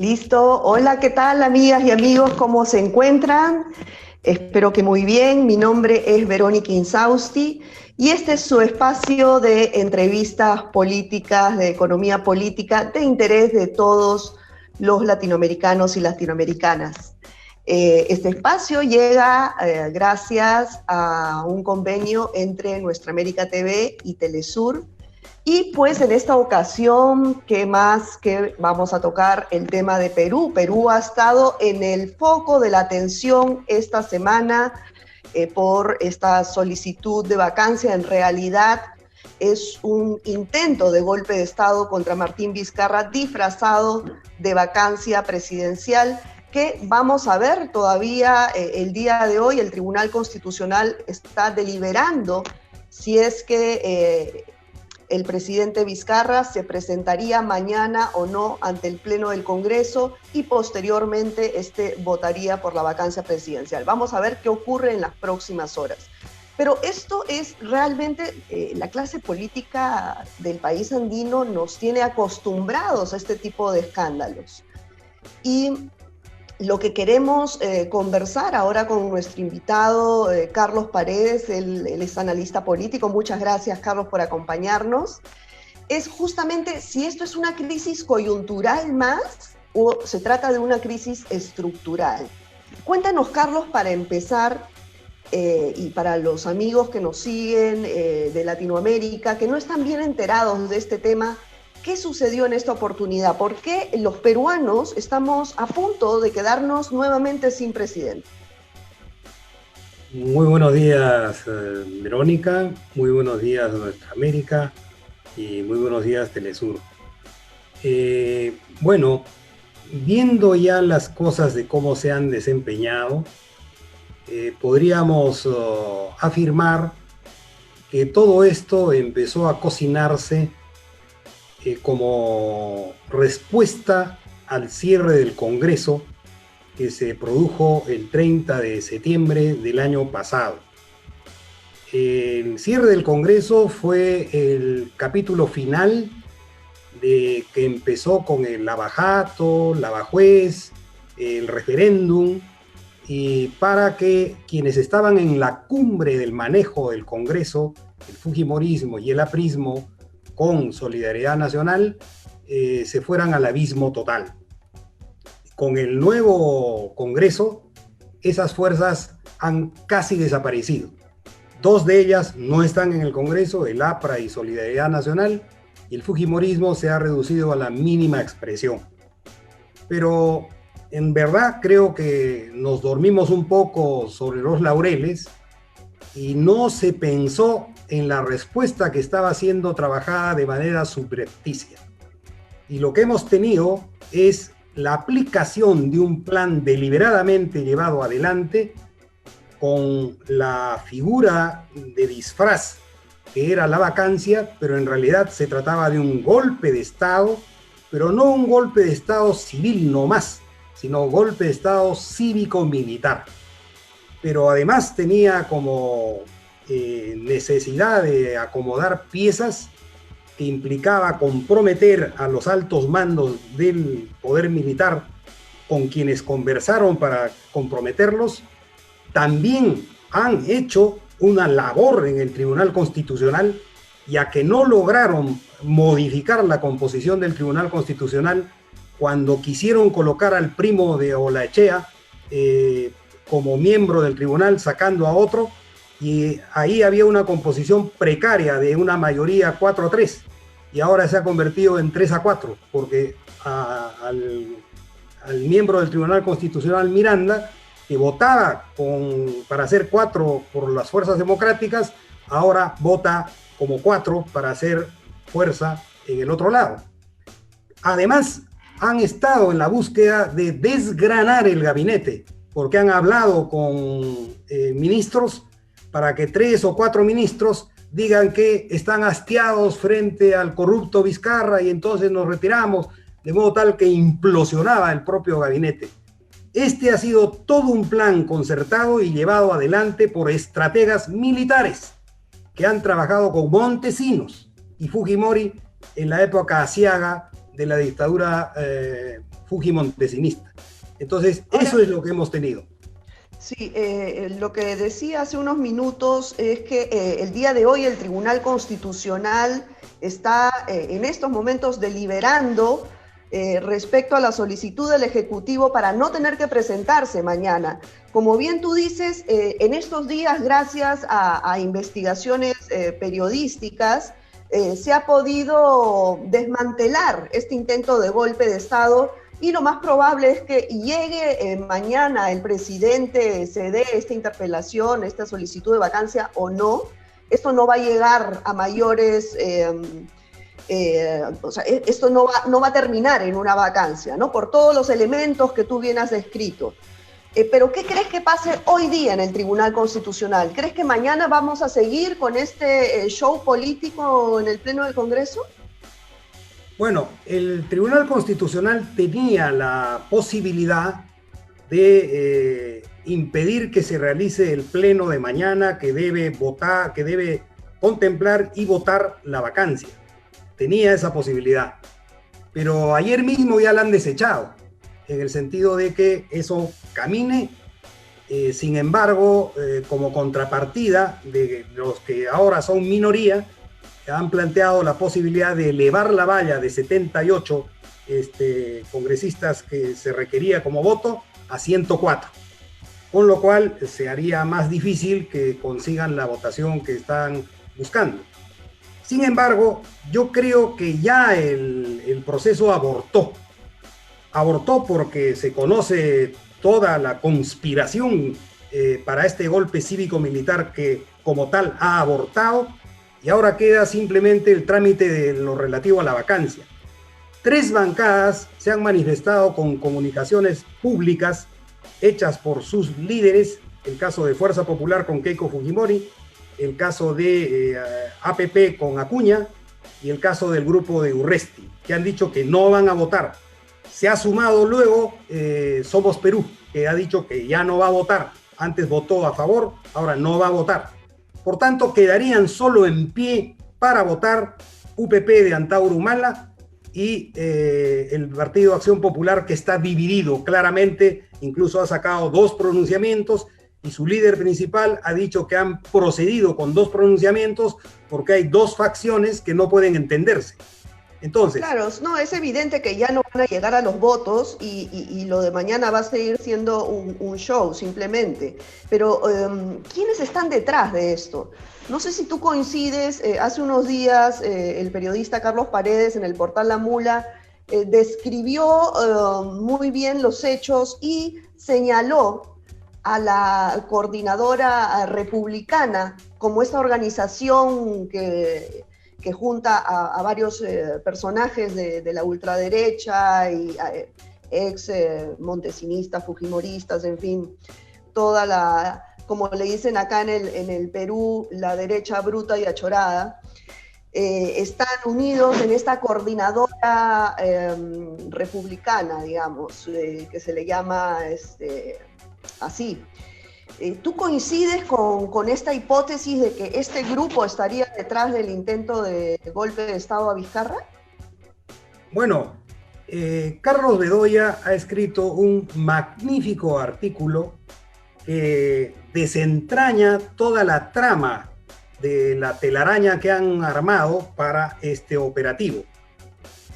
Listo. Hola, ¿qué tal, amigas y amigos? ¿Cómo se encuentran? Espero que muy bien. Mi nombre es Verónica Insausti y este es su espacio de entrevistas políticas, de economía política, de interés de todos los latinoamericanos y latinoamericanas. Este espacio llega gracias a un convenio entre Nuestra América TV y Telesur. Y pues en esta ocasión, ¿qué más que vamos a tocar el tema de Perú? Perú ha estado en el foco de la atención esta semana por esta solicitud de vacancia. En realidad es un intento de golpe de Estado contra Martín Vizcarra disfrazado de vacancia presidencial que vamos a ver todavía el día de hoy. El Tribunal Constitucional está deliberando si es que el presidente Vizcarra se presentaría mañana o no ante el Pleno del Congreso y posteriormente votaría por la vacancia presidencial. Vamos a ver qué ocurre en las próximas horas. Pero esto es realmente, la clase política del país andino nos tiene acostumbrados a este tipo de escándalos. Y lo que queremos conversar ahora con nuestro invitado, Carlos Paredes, él es analista político. Muchas gracias, Carlos, por acompañarnos. Es justamente si esto es una crisis coyuntural más o se trata de una crisis estructural. Cuéntanos, Carlos, para empezar, y para los amigos que nos siguen de Latinoamérica, que no están bien enterados de este tema, ¿qué sucedió en esta oportunidad? ¿Por qué los peruanos estamos a punto de quedarnos nuevamente sin presidente? Muy buenos días, Verónica. Muy buenos días, Nuestra América. Y muy buenos días, Telesur. Bueno, viendo ya las cosas de cómo se han desempeñado, podríamos afirmar que todo esto empezó a cocinarse como respuesta al cierre del Congreso que se produjo el 30 de septiembre del año pasado. El cierre del Congreso fue el capítulo final de que empezó con el lavajato, lavajuez, el referéndum, y para que quienes estaban en la cumbre del manejo del Congreso, el fujimorismo y el aprismo, con Solidaridad Nacional, se fueran al abismo total. Con el nuevo Congreso, esas fuerzas han casi desaparecido. Dos de ellas no están en el Congreso, el APRA y Solidaridad Nacional, y el fujimorismo se ha reducido a la mínima expresión. Pero en verdad creo que nos dormimos un poco sobre los laureles y no se pensó en la respuesta que estaba siendo trabajada de manera subrepticia. Y lo que hemos tenido es la aplicación de un plan deliberadamente llevado adelante con la figura de disfraz que era la vacancia, pero en realidad se trataba de un golpe de Estado, pero no un golpe de Estado civil nomás, sino golpe de Estado cívico-militar. Pero además tenía como necesidad de acomodar piezas que implicaba comprometer a los altos mandos del poder militar con quienes conversaron para comprometerlos. También han hecho una labor en el Tribunal Constitucional, ya que no lograron modificar la composición del Tribunal Constitucional cuando quisieron colocar al primo de Olaechea como miembro del tribunal, sacando a otro, y ahí había una composición precaria de una mayoría 4-3, y ahora se ha convertido en 3-4, porque al miembro del Tribunal Constitucional, Miranda, que votaba para hacer 4 por las fuerzas democráticas, ahora vota como 4 para hacer fuerza en el otro lado. Además, han estado en la búsqueda de desgranar el gabinete, porque han hablado con ministros para que 3 o 4 ministros digan que están hastiados frente al corrupto Vizcarra y entonces nos retiramos, de modo tal que implosionaba el propio gabinete. Este ha sido todo un plan concertado y llevado adelante por estrategas militares que han trabajado con Montesinos y Fujimori en la época asiaga de la dictadura fujimontesinista. Entonces, Ahora, eso es lo que hemos tenido. sí, lo que decía hace unos minutos es que el día de hoy el Tribunal Constitucional está en estos momentos deliberando respecto a la solicitud del Ejecutivo para no tener que presentarse mañana. Como bien tú dices, en estos días, gracias a investigaciones periodísticas, se ha podido desmantelar este intento de golpe de Estado. Y lo más probable es que llegue mañana el presidente, se dé esta interpelación, esta solicitud de vacancia o no. Esto no va a llegar a mayores, o sea, esto no va a terminar en una vacancia, ¿no? Por todos los elementos que tú bien has descrito. Pero ¿qué crees que pase hoy día en el Tribunal Constitucional? ¿Crees que mañana vamos a seguir con este show político en el Pleno del Congreso? Bueno, el Tribunal Constitucional tenía la posibilidad de impedir que se realice el pleno de mañana, que debe votar, que debe contemplar y votar la vacancia. Tenía esa posibilidad. Pero ayer mismo ya la han desechado, en el sentido de que eso camine. Sin embargo, como contrapartida de los que ahora son minoría, han planteado la posibilidad de elevar la valla de 78 congresistas que se requería como voto a 104, con lo cual se haría más difícil que consigan la votación que están buscando. Sin embargo, yo creo que ya el proceso abortó porque se conoce toda la conspiración para este golpe cívico-militar que como tal ha abortado. Y ahora queda simplemente el trámite de lo relativo a la vacancia. 3 bancadas se han manifestado con comunicaciones públicas hechas por sus líderes, el caso de Fuerza Popular con Keiko Fujimori, el caso de APP con Acuña y el caso del grupo de Urresti, que han dicho que no van a votar. Se ha sumado luego Somos Perú, que ha dicho que ya no va a votar. Antes votó a favor, ahora no va a votar. Por tanto, quedarían solo en pie para votar UPP de Antauro Humala y el Partido Acción Popular, que está dividido claramente, incluso ha sacado 2 pronunciamientos y su líder principal ha dicho que han procedido con 2 pronunciamientos porque hay 2 facciones que no pueden entenderse. Entonces, claro, no, es evidente que ya no van a llegar a los votos y lo de mañana va a seguir siendo un show simplemente. Pero, ¿quiénes están detrás de esto? No sé si tú coincides, hace unos días el periodista Carlos Paredes en el portal La Mula describió muy bien los hechos y señaló a la coordinadora republicana como esta organización que junta a varios personajes de la ultraderecha y ex montesinistas, fujimoristas, en fin, toda la, como le dicen acá en el Perú, la derecha bruta y achorada, están unidos en esta coordinadora republicana, digamos, que se le llama así. ¿Tú coincides con esta hipótesis de que este grupo estaría detrás del intento de golpe de Estado a Vizcarra? Bueno, Carlos Bedoya ha escrito un magnífico artículo que desentraña toda la trama de la telaraña que han armado para este operativo.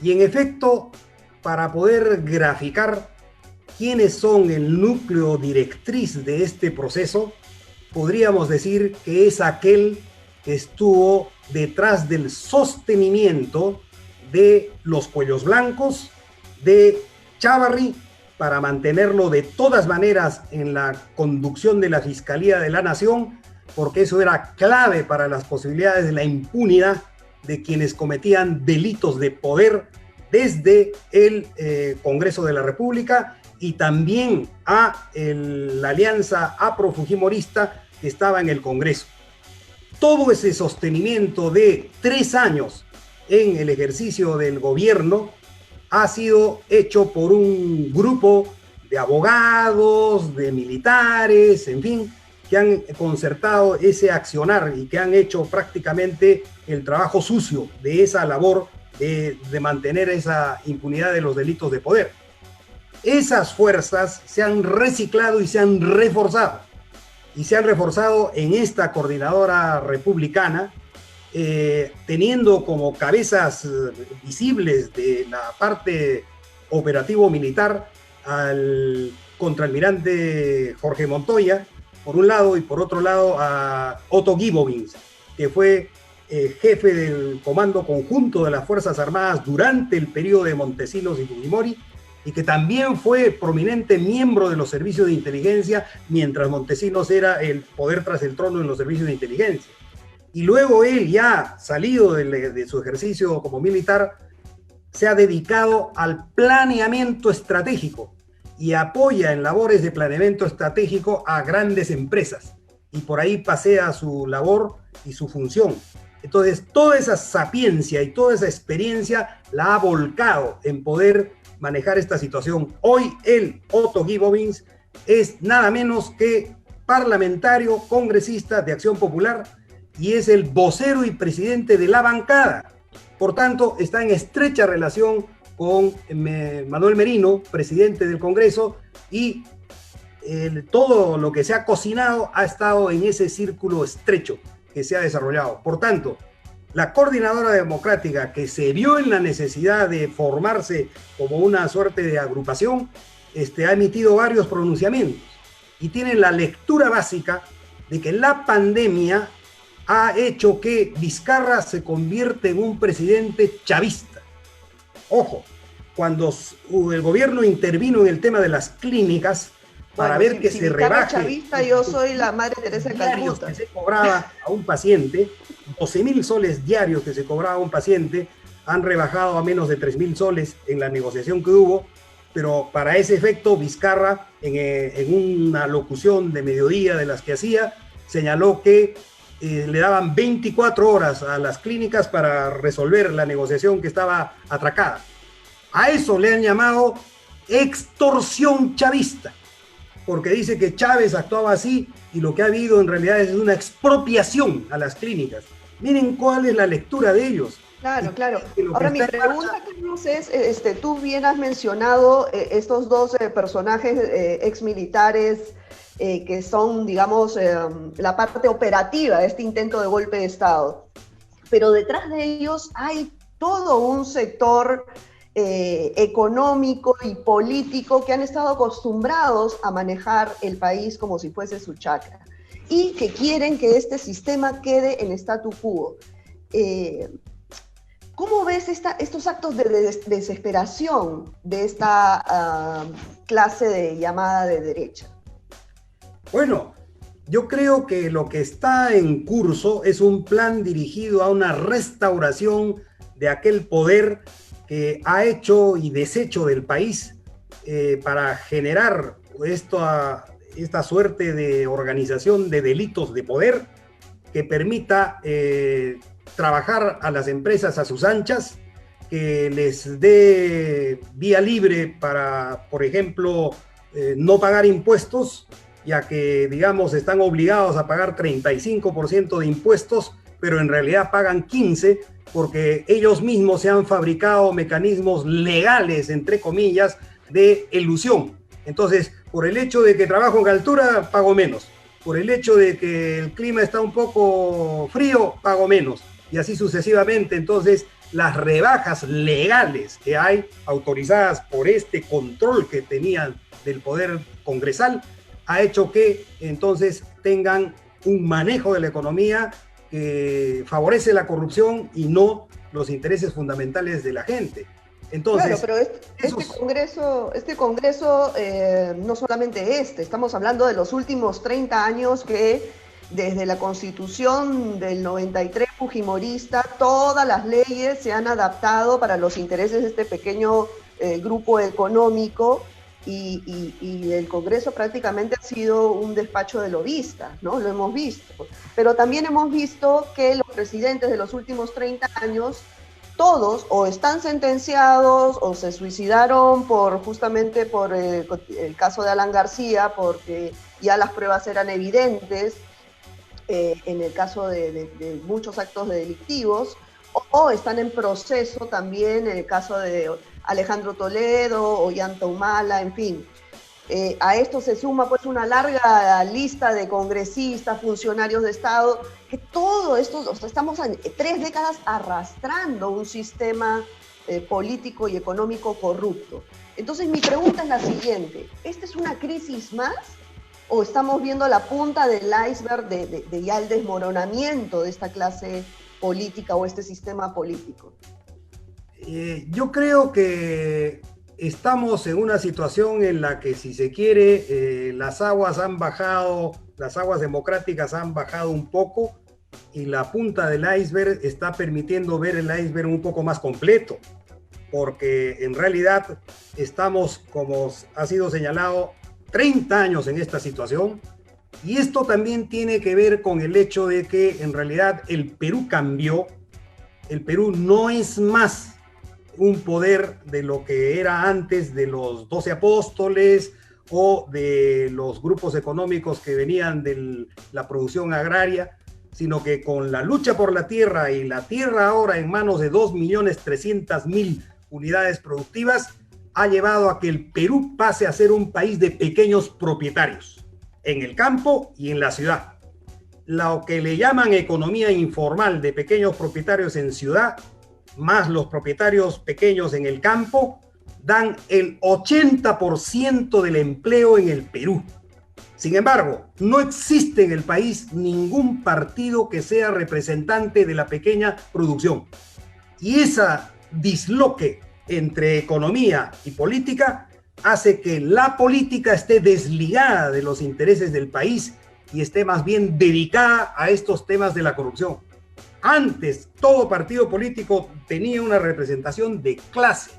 Y en efecto, para poder graficar quiénes son el núcleo directriz de este proceso, podríamos decir que es aquel que estuvo detrás del sostenimiento de los Cuellos Blancos, de Chávarri, para mantenerlo de todas maneras en la conducción de la Fiscalía de la Nación, porque eso era clave para las posibilidades de la impunidad de quienes cometían delitos de poder desde el Congreso de la República y también a la alianza afro-fujimorista que estaba en el Congreso. Todo ese sostenimiento de 3 años en el ejercicio del gobierno ha sido hecho por un grupo de abogados, de militares, en fin, que han concertado ese accionar y que han hecho prácticamente el trabajo sucio de esa labor de mantener esa impunidad de los delitos de poder. esas fuerzas se han reciclado y se han reforzado. Y se han reforzado en esta coordinadora republicana, teniendo como cabezas visibles de la parte operativo-militar al contraalmirante Jorge Montoya, por un lado, y por otro lado a Otto Gibovins, que fue jefe del Comando Conjunto de las Fuerzas Armadas durante el periodo de Montesinos y Fujimori, y que también fue prominente miembro de los servicios de inteligencia mientras Montesinos era el poder tras el trono en los servicios de inteligencia. Y luego él, ya salido de su ejercicio como militar, se ha dedicado al planeamiento estratégico y apoya en labores de planeamiento estratégico a grandes empresas. Y por ahí pasea su labor y su función. Entonces, toda esa sapiencia y toda esa experiencia la ha volcado en poder manejar esta situación. Hoy él, Otto Gibovins, es nada menos que parlamentario congresista de Acción Popular y es el vocero y presidente de la bancada. Por tanto, está en estrecha relación con Manuel Merino, presidente del Congreso, y todo lo que se ha cocinado ha estado en ese círculo estrecho que se ha desarrollado. Por tanto, la Coordinadora Democrática, que se vio en la necesidad de formarse como una suerte de agrupación, ha emitido varios pronunciamientos y tiene la lectura básica de que la pandemia ha hecho que Vizcarra se convierta en un presidente chavista. Ojo, cuando el gobierno intervino en el tema de las clínicas para ver que se rebaje... Chavista, yo soy la Madre Teresa de Calcuta. Que se cobraba a un paciente, 12.000 soles diarios que se cobraba a un paciente, han rebajado a menos de 3.000 soles en la negociación que hubo, pero para ese efecto Vizcarra, en una locución de mediodía de las que hacía, señaló que le daban 24 horas a las clínicas para resolver la negociación que estaba atracada. A eso le han llamado extorsión chavista, porque dice que Chávez actuaba así y lo que ha habido en realidad es una expropiación a las clínicas. Miren cuál es la lectura de ellos. Claro, claro. Ahora mi pregunta, Carlos, es, tú bien has mencionado estos dos personajes exmilitares que son, digamos, la parte operativa de este intento de golpe de Estado. Pero detrás de ellos hay todo un sector económico y político que han estado acostumbrados a manejar el país como si fuese su chacra y que quieren que este sistema quede en statu quo. ¿Cómo ves estos actos de desesperación de esta clase de llamada de derecha? Bueno, yo creo que lo que está en curso es un plan dirigido a una restauración de aquel poder que ha hecho y deshecho del país para generar esta suerte de organización de delitos de poder que permita trabajar a las empresas a sus anchas, que les dé vía libre para, por ejemplo, no pagar impuestos, ya que, digamos, están obligados a pagar 35% de impuestos, pero en realidad pagan 15%, porque ellos mismos se han fabricado mecanismos legales, entre comillas, de elusión. Entonces, por el hecho de que trabajo en altura, pago menos. Por el hecho de que el clima está un poco frío, pago menos. Y así sucesivamente. Entonces, las rebajas legales que hay, autorizadas por este control que tenían del poder congresal, ha hecho que entonces tengan un manejo de la economía que favorece la corrupción y no los intereses fundamentales de la gente. Entonces, claro, pero este Congreso, no solamente estamos hablando de los últimos 30 años que desde la Constitución del 93 fujimorista, todas las leyes se han adaptado para los intereses de este pequeño grupo económico. Y el Congreso prácticamente ha sido un despacho de lobistas, ¿no? Lo hemos visto. Pero también hemos visto que los presidentes de los últimos 30 años, todos o están sentenciados o se suicidaron justamente por el caso de Alan García, porque ya las pruebas eran evidentes en el caso de muchos actos delictivos, o están en proceso también, en el caso de Alejandro Toledo, Ollanta Humala, en fin. A esto se suma pues una larga lista de congresistas, funcionarios de Estado, que todo esto, o sea, estamos 3 décadas arrastrando un sistema político y económico corrupto. Entonces mi pregunta es la siguiente, ¿esta es una crisis más o estamos viendo la punta del iceberg de ya el desmoronamiento de esta clase política o este sistema político? Yo creo que estamos en una situación en la que, si se quiere, las aguas han bajado, las aguas democráticas han bajado un poco y la punta del iceberg está permitiendo ver el iceberg un poco más completo, porque en realidad estamos, como ha sido señalado, 30 años en esta situación, y esto también tiene que ver con el hecho de que en realidad el Perú cambió. El Perú no es más un poder de lo que era antes de los 12 apóstoles o de los grupos económicos que venían de la producción agraria, sino que con la lucha por la tierra y la tierra ahora en manos de 2.300.000 unidades productivas, ha llevado a que el Perú pase a ser un país de pequeños propietarios, en el campo y en la ciudad. Lo que le llaman economía informal de pequeños propietarios en ciudad, más los propietarios pequeños en el campo, dan el 80% del empleo en el Perú. Sin embargo, no existe en el país ningún partido que sea representante de la pequeña producción. Y esa disloque entre economía y política hace que la política esté desligada de los intereses del país y esté más bien dedicada a estos temas de la corrupción. Antes, todo partido político tenía una representación de clase.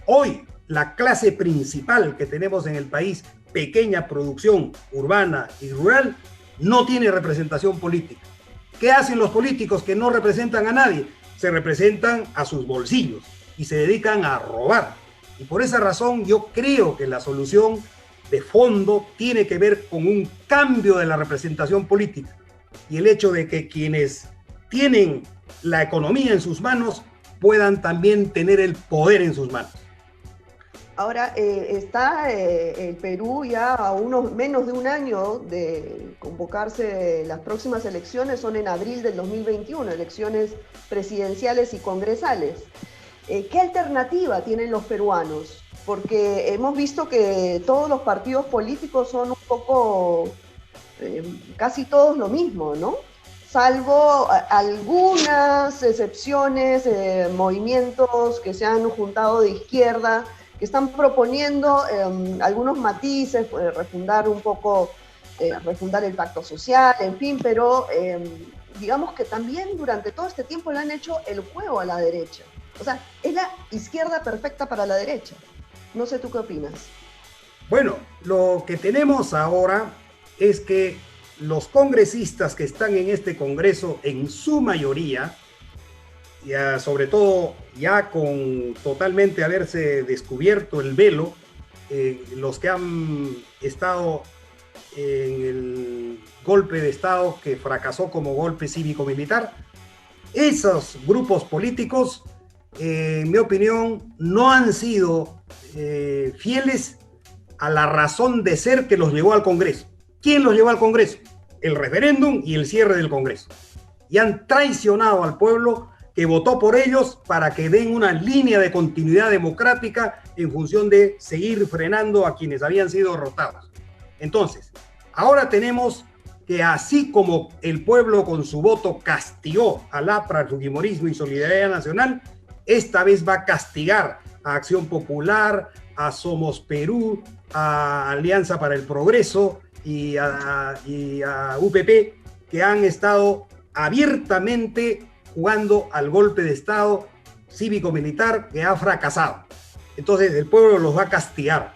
Hoy, la clase principal que tenemos en el país, pequeña producción urbana y rural, no tiene representación política. ¿Qué hacen los políticos que no representan a nadie? Se representan a sus bolsillos y se dedican a robar. Y por esa razón yo creo que la solución de fondo tiene que ver con un cambio de la representación política y el hecho de que quienes tienen la economía en sus manos puedan también tener el poder en sus manos. Ahora está el Perú ya a menos de un año de convocarse. Las próximas elecciones son en abril del 2021, elecciones presidenciales y congresales. ¿Qué alternativa tienen los peruanos? Porque hemos visto que todos los partidos políticos son un poco, casi todos lo mismo, ¿no? Salvo algunas excepciones, movimientos que se han juntado de izquierda, que están proponiendo algunos matices, refundar un poco, refundar el pacto social, en fin, pero digamos que también durante todo este tiempo le han hecho el juego a la derecha. O sea, es la izquierda perfecta para la derecha. No sé, ¿tú qué opinas? Bueno, lo que tenemos ahora es que los congresistas que están en este Congreso, en su mayoría, ya sobre todo ya con totalmente haberse descubierto el velo, los que han estado en el golpe de Estado que fracasó como golpe cívico-militar, esos grupos políticos, en mi opinión, no han sido fieles a la razón de ser que los llevó al Congreso. ¿Quién los llevó al Congreso? El referéndum y el cierre del Congreso. Y han traicionado al pueblo que votó por ellos para que den una línea de continuidad democrática en función de seguir frenando a quienes habían sido derrotados. Entonces, ahora tenemos que, así como el pueblo con su voto castigó al APRA, al Fujimorismo y Solidaridad Nacional, esta vez va a castigar a Acción Popular, a Somos Perú, a Alianza para el Progreso y a UPP, que han estado abiertamente jugando al golpe de Estado cívico-militar que ha fracasado. Entonces el pueblo los va a castigar.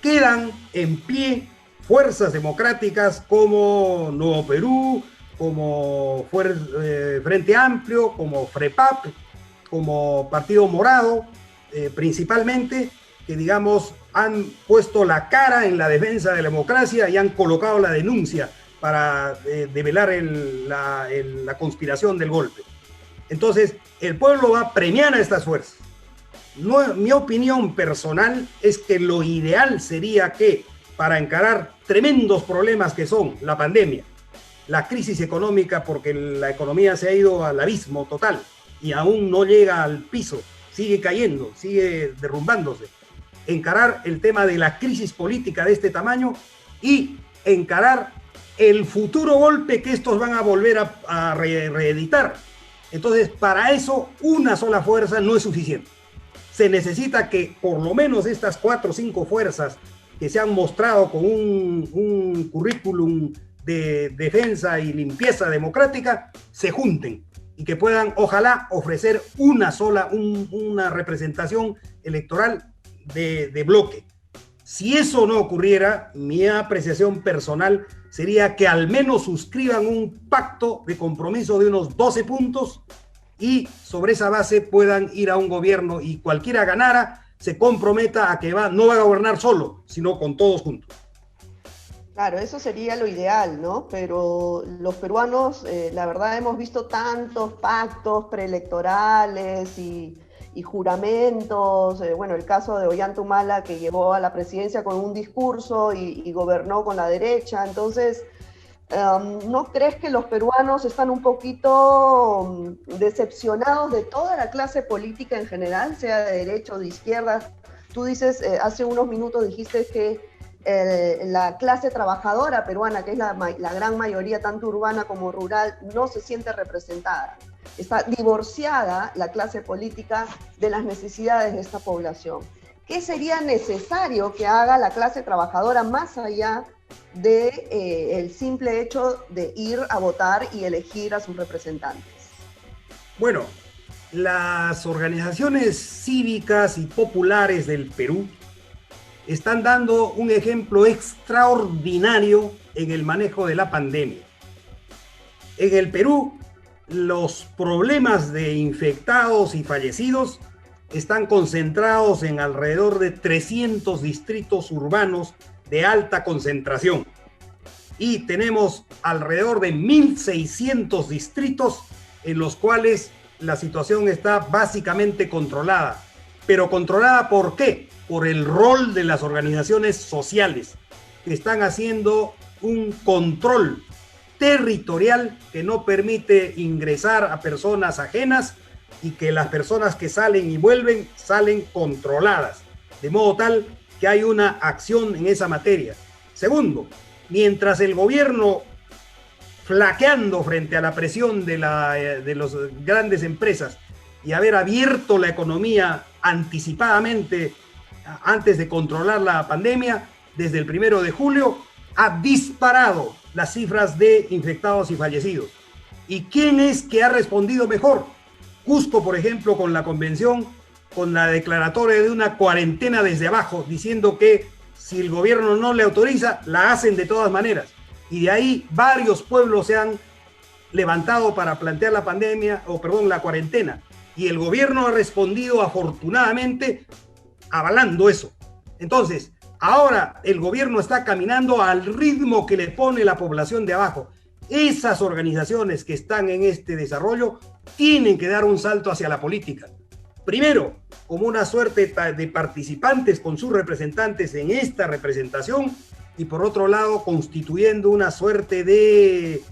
Quedan en pie fuerzas democráticas como Nuevo Perú, como Frente Amplio, como FREPAP, como Partido Morado, principalmente, que digamos han puesto la cara en la defensa de la democracia y han colocado la denuncia para develar la conspiración del golpe. Entonces, el pueblo va a premiar a estas fuerzas. No, mi opinión personal es que lo ideal sería que, para encarar tremendos problemas que son la pandemia, la crisis económica, porque la economía se ha ido al abismo total y aún no llega al piso, sigue cayendo, sigue derrumbándose, encarar el tema de la crisis política de este tamaño y encarar el futuro golpe que estos van a volver a reeditar. Entonces, para eso, una sola fuerza no es suficiente. Se necesita que por lo menos estas 4 o 5 fuerzas que se han mostrado con un currículum de defensa y limpieza democrática se junten y que puedan, ojalá, ofrecer una representación electoral de bloque. Si eso no ocurriera, mi apreciación personal sería que al menos suscriban un pacto de compromiso de unos 12 puntos y sobre esa base puedan ir a un gobierno y cualquiera ganara, se comprometa a que no va a gobernar solo, sino con todos juntos. Claro, eso sería lo ideal, ¿no? Pero los peruanos, la verdad, hemos visto tantos pactos preelectorales y juramentos. Bueno, el caso de Ollanta Humala, que llegó a la presidencia con un discurso y gobernó con la derecha. Entonces, ¿no crees que los peruanos están un poquito decepcionados de toda la clase política en general, sea de derecha o de izquierda? Tú dices, hace unos minutos dijiste que la clase trabajadora peruana, que es la gran mayoría, tanto urbana como rural, no se siente representada. Está divorciada la clase política de las necesidades de esta población. ¿Qué sería necesario que haga la clase trabajadora más allá de el simple hecho de ir a votar y elegir a sus representantes? Bueno, las organizaciones cívicas y populares del Perú están dando un ejemplo extraordinario en el manejo de la pandemia. En el Perú, los problemas de infectados y fallecidos están concentrados en alrededor de 300 distritos urbanos de alta concentración. Y tenemos alrededor de 1.600 distritos en los cuales la situación está básicamente controlada. ¿Pero controlada por qué? Por el rol de las organizaciones sociales, que están haciendo un control territorial que no permite ingresar a personas ajenas y que las personas que salen y vuelven salen controladas, de modo tal que hay una acción en esa materia. Segundo, mientras el gobierno, flaqueando frente a la presión de las grandes empresas y haber abierto la economía anticipadamente antes de controlar la pandemia, desde el 1 de julio, ha disparado las cifras de infectados y fallecidos. ¿Y quién es que ha respondido mejor? Cusco, por ejemplo, con la convención, con la declaratoria de una cuarentena desde abajo, diciendo que si el gobierno no le autoriza, la hacen de todas maneras. Y de ahí varios pueblos se han levantado para plantear la cuarentena. Y el gobierno ha respondido afortunadamente avalando eso. Entonces, ahora el gobierno está caminando al ritmo que le pone la población de abajo. Esas organizaciones que están en este desarrollo tienen que dar un salto hacia la política. Primero, como una suerte de participantes con sus representantes en esta representación y por otro lado constituyendo una suerte de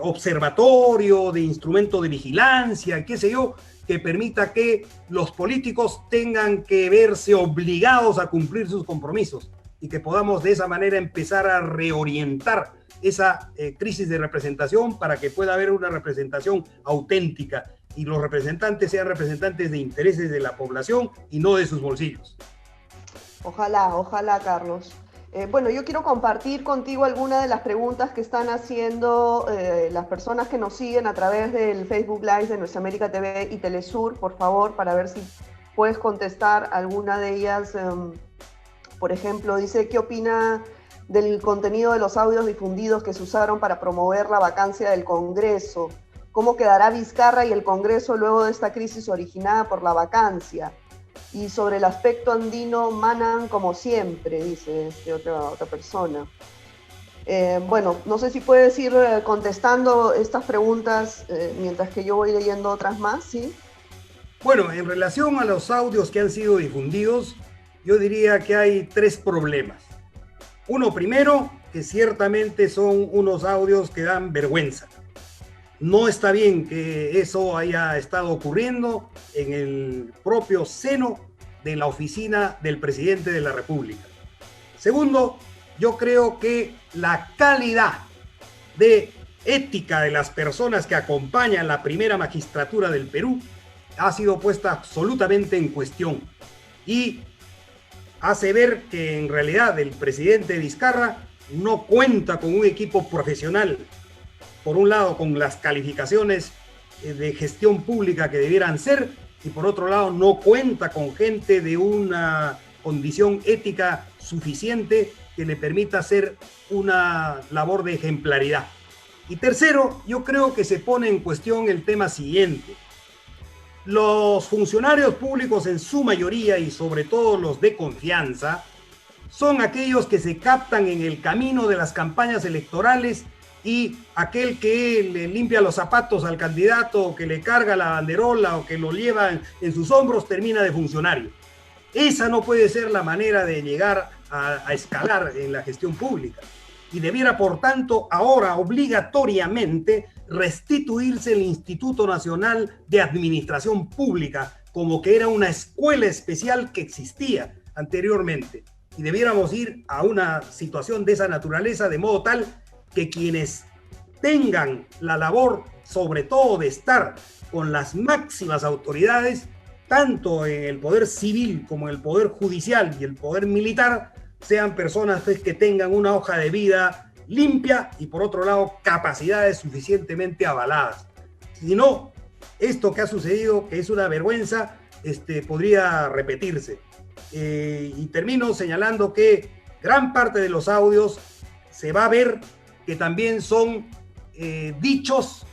observatorio, de instrumento de vigilancia, qué sé yo, que permita que los políticos tengan que verse obligados a cumplir sus compromisos y que podamos de esa manera empezar a reorientar esa crisis de representación para que pueda haber una representación auténtica y los representantes sean representantes de intereses de la población y no de sus bolsillos. Ojalá, ojalá, Carlos. Bueno, yo quiero compartir contigo algunas de las preguntas que están haciendo las personas que nos siguen a través del Facebook Live de Nuestra América TV y Telesur, por favor, para ver si puedes contestar alguna de ellas. Por ejemplo, dice, ¿qué opina del contenido de los audios difundidos que se usaron para promover la vacancia del Congreso? ¿Cómo quedará Vizcarra y el Congreso luego de esta crisis originada por la vacancia? Y sobre el aspecto andino, manan como siempre, dice otra persona. Bueno, no sé si puedes ir contestando estas preguntas mientras que yo voy leyendo otras más, ¿sí? Bueno, en relación a los audios que han sido difundidos, yo diría que hay tres problemas. Uno primero, que ciertamente son unos audios que dan vergüenza. No está bien que eso haya estado ocurriendo en el propio seno de la oficina del presidente de la República. Segundo, yo creo que la calidad de ética de las personas que acompañan la primera magistratura del Perú ha sido puesta absolutamente en cuestión y hace ver que en realidad el presidente Vizcarra no cuenta con un equipo profesional, por un lado con las calificaciones de gestión pública que debieran ser, y por otro lado no cuenta con gente de una condición ética suficiente que le permita hacer una labor de ejemplaridad. Y tercero, yo creo que se pone en cuestión el tema siguiente. Los funcionarios públicos en su mayoría, y sobre todo los de confianza, son aquellos que se captan en el camino de las campañas electorales, y aquel que le limpia los zapatos al candidato, o que le carga la banderola, o que lo lleva en sus hombros, termina de funcionario. Esa no puede ser la manera de llegar a escalar en la gestión pública. Y debiera, por tanto, ahora obligatoriamente restituirse el Instituto Nacional de Administración Pública, como que era una escuela especial que existía anteriormente. Y debiéramos ir a una situación de esa naturaleza, de modo tal que quienes tengan la labor, sobre todo de estar con las máximas autoridades, tanto en el poder civil como en el poder judicial y el poder militar, sean personas que tengan una hoja de vida limpia y, por otro lado, capacidades suficientemente avaladas. Si no, esto que ha sucedido, que es una vergüenza, podría repetirse. Y termino señalando que gran parte de los audios se va a ver que también son dichos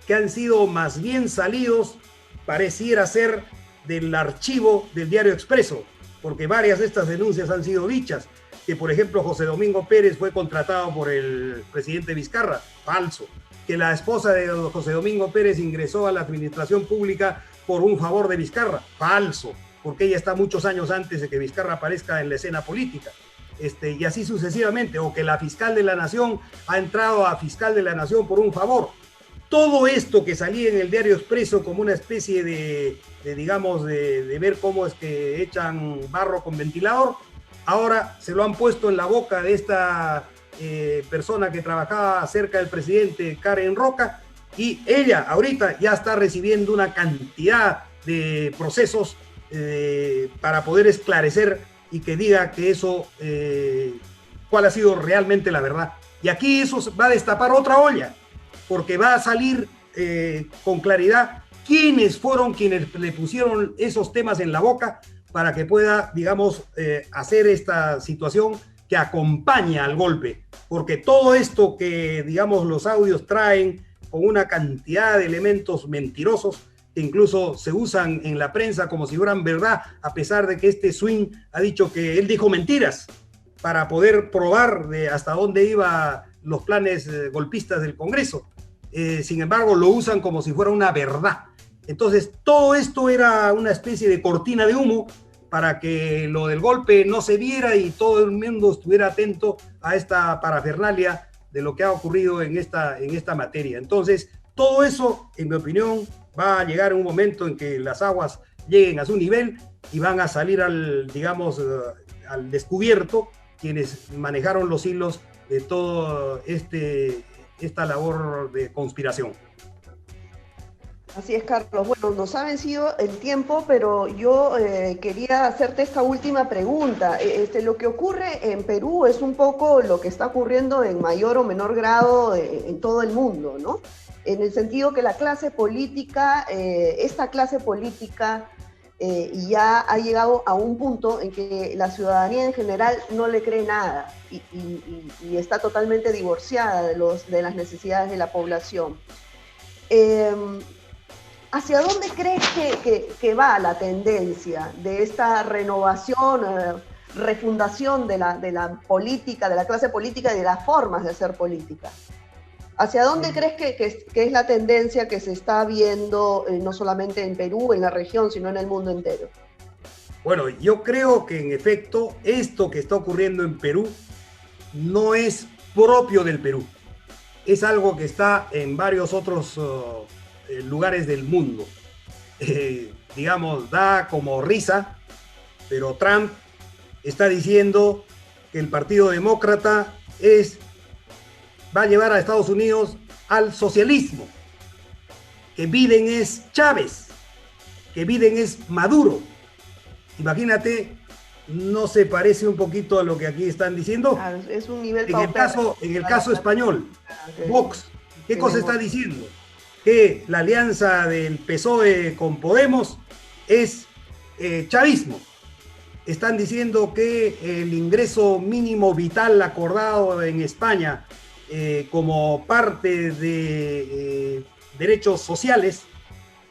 que han sido más bien salidos, pareciera ser, del archivo del Diario Expreso, porque varias de estas denuncias han sido dichas, que por ejemplo José Domingo Pérez fue contratado por el presidente Vizcarra, falso, que la esposa de José Domingo Pérez ingresó a la administración pública por un favor de Vizcarra, falso, porque ella está muchos años antes de que Vizcarra aparezca en la escena política. Y así sucesivamente, o que la fiscal de la Nación ha entrado a fiscal de la Nación por un favor. Todo esto que salía en el Diario Expreso como una especie de ver cómo es que echan barro con ventilador, ahora se lo han puesto en la boca de esta persona que trabajaba cerca del presidente, Karen Roca, y ella ahorita ya está recibiendo una cantidad de procesos para poder esclarecer y que diga que eso, cuál ha sido realmente la verdad. Y aquí eso va a destapar otra olla, porque va a salir con claridad quiénes fueron quienes le pusieron esos temas en la boca para que pueda, hacer esta situación que acompaña al golpe. Porque todo esto que, los audios traen con una cantidad de elementos mentirosos, que incluso se usan en la prensa como si fueran verdad, a pesar de que este Swing ha dicho que él dijo mentiras para poder probar de hasta dónde iban los planes golpistas del Congreso. Sin embargo, lo usan como si fuera una verdad. Entonces, todo esto era una especie de cortina de humo para que lo del golpe no se viera y todo el mundo estuviera atento a esta parafernalia de lo que ha ocurrido en esta materia. Entonces, todo eso, en mi opinión, va a llegar un momento en que las aguas lleguen a su nivel y van a salir al descubierto quienes manejaron los hilos de todo esta labor de conspiración. Así es, Carlos. Bueno, nos ha vencido el tiempo, pero yo quería hacerte esta última pregunta. Lo que ocurre en Perú es un poco lo que está ocurriendo en mayor o menor grado en todo el mundo, ¿no? En el sentido que la clase política, esta clase política ya ha llegado a un punto en que la ciudadanía en general no le cree nada y está totalmente divorciada de las necesidades de la población. ¿Hacia dónde crees que va la tendencia de esta renovación refundación de la política, de la clase política y de las formas de hacer política. ¿Hacia dónde crees que es la tendencia que se está viendo no solamente en Perú, en la región, sino en el mundo entero? Bueno, yo creo que en efecto esto que está ocurriendo en Perú no es propio del Perú. Es algo que está en varios otros lugares del mundo. Digamos, da como risa, pero Trump está diciendo que el Partido Demócrata va a llevar a Estados Unidos al socialismo, que Biden es Chávez, que Biden es Maduro. Imagínate, ¿no se parece un poquito a lo que aquí están diciendo? Claro, es un nivel En el caso español, Vox, ¿qué cosa está diciendo? Que la alianza del PSOE con Podemos es chavismo. Están diciendo que el ingreso mínimo vital acordado en España como parte de derechos sociales,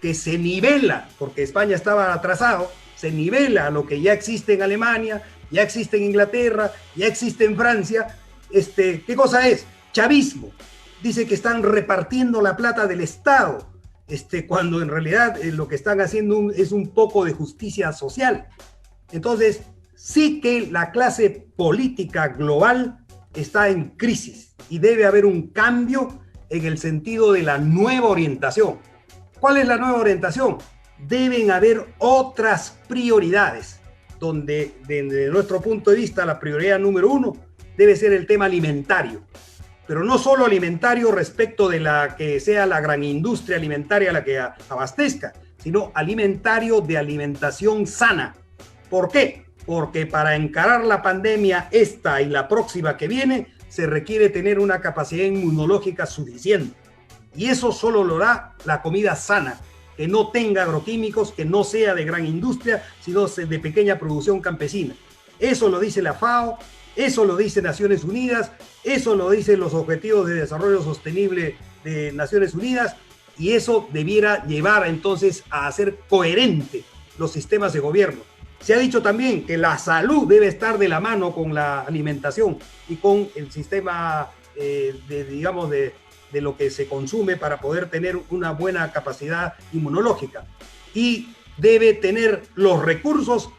que se nivela, porque España estaba atrasado, se nivela a lo que ya existe en Alemania, ya existe en Inglaterra, ya existe en Francia. ¿Qué cosa es? Chavismo. Dice que están repartiendo la plata del Estado, cuando en realidad lo que están haciendo es un poco de justicia social. Entonces, sí que la clase política global está en crisis y debe haber un cambio en el sentido de la nueva orientación. ¿Cuál es la nueva orientación? Deben haber otras prioridades, donde desde nuestro punto de vista la prioridad número uno debe ser el tema alimentario, pero no solo alimentario respecto de la que sea la gran industria alimentaria la que abastezca, sino alimentario de alimentación sana. ¿Por qué? Porque para encarar la pandemia esta y la próxima que viene se requiere tener una capacidad inmunológica suficiente, y eso solo lo da la comida sana, que no tenga agroquímicos, que no sea de gran industria, sino de pequeña producción campesina. Eso lo dice la FAO, eso lo dice Naciones Unidas, eso lo dicen los Objetivos de Desarrollo Sostenible de Naciones Unidas, y eso debiera llevar entonces a hacer coherente los sistemas de gobierno. Se ha dicho también que la salud debe estar de la mano con la alimentación y con el sistema de lo que se consume para poder tener una buena capacidad inmunológica, y debe tener los recursos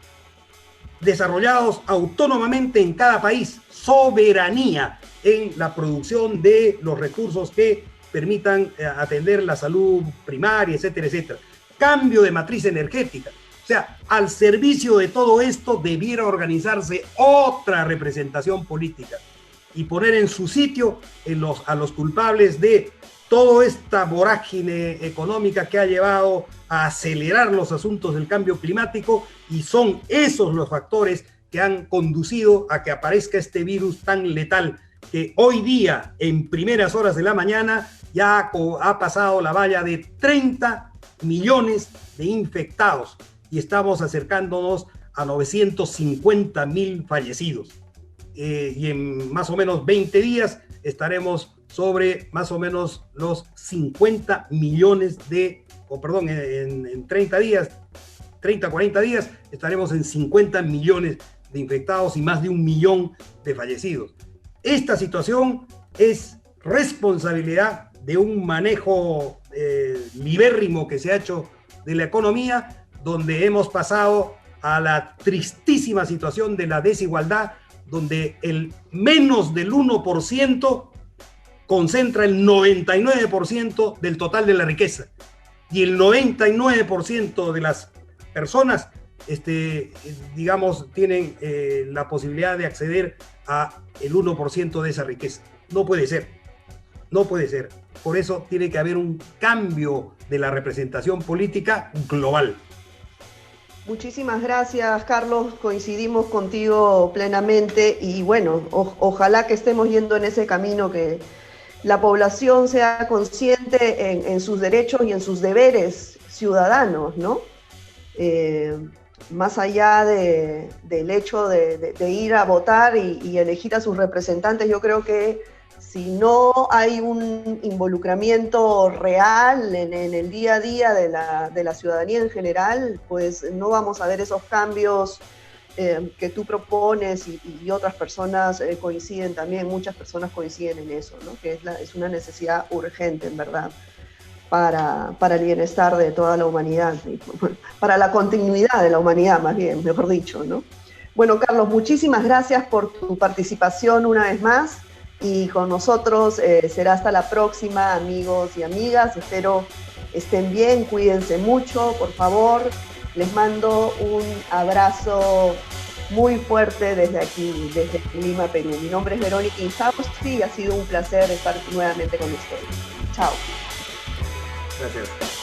desarrollados autónomamente en cada país, soberanía en la producción de los recursos que permitan atender la salud primaria, etcétera, etcétera. Cambio de matriz energética. O sea, al servicio de todo esto debiera organizarse otra representación política y poner en su sitio a los culpables de toda esta vorágine económica que ha llevado a acelerar los asuntos del cambio climático, y son esos los factores que han conducido a que aparezca este virus tan letal, que hoy día, en primeras horas de la mañana, ya ha pasado la valla de 30 millones de infectados y estamos acercándonos a 950,000 fallecidos. Y en más o menos 20 días estaremos sobre más o menos los 50 millones en 30 días, 30, 40 días, estaremos en 50 millones de infectados y más de 1 millón de fallecidos. Esta situación es responsabilidad de un manejo libérrimo que se ha hecho de la economía, donde hemos pasado a la tristísima situación de la desigualdad, donde el menos del 1% concentra el 99% del total de la riqueza, y el 99% de las personas, tienen la posibilidad de acceder a el 1% de esa riqueza. No puede ser, no puede ser. Por eso tiene que haber un cambio de la representación política global. Muchísimas gracias, Carlos. Coincidimos contigo plenamente y bueno, ojalá que estemos yendo en ese camino, que la población sea consciente en sus derechos y en sus deberes ciudadanos, ¿no? Más allá del hecho de ir a votar y elegir a sus representantes, yo creo que si no hay un involucramiento real en el día a día de la ciudadanía en general, pues no vamos a ver esos cambios que tú propones y otras personas coinciden también, muchas personas coinciden en eso, ¿no? Que es una necesidad urgente, en verdad, para el bienestar de toda la humanidad, para la continuidad de la humanidad, más bien, mejor dicho, ¿no? Bueno, Carlos, muchísimas gracias por tu participación una vez más y con nosotros será hasta la próxima, amigos y amigas. Espero estén bien, cuídense mucho, por favor. Les mando un abrazo muy fuerte desde aquí, desde Lima, Perú. Mi nombre es Verónica Insausti y ha sido un placer estar nuevamente con ustedes. Chao. Gracias.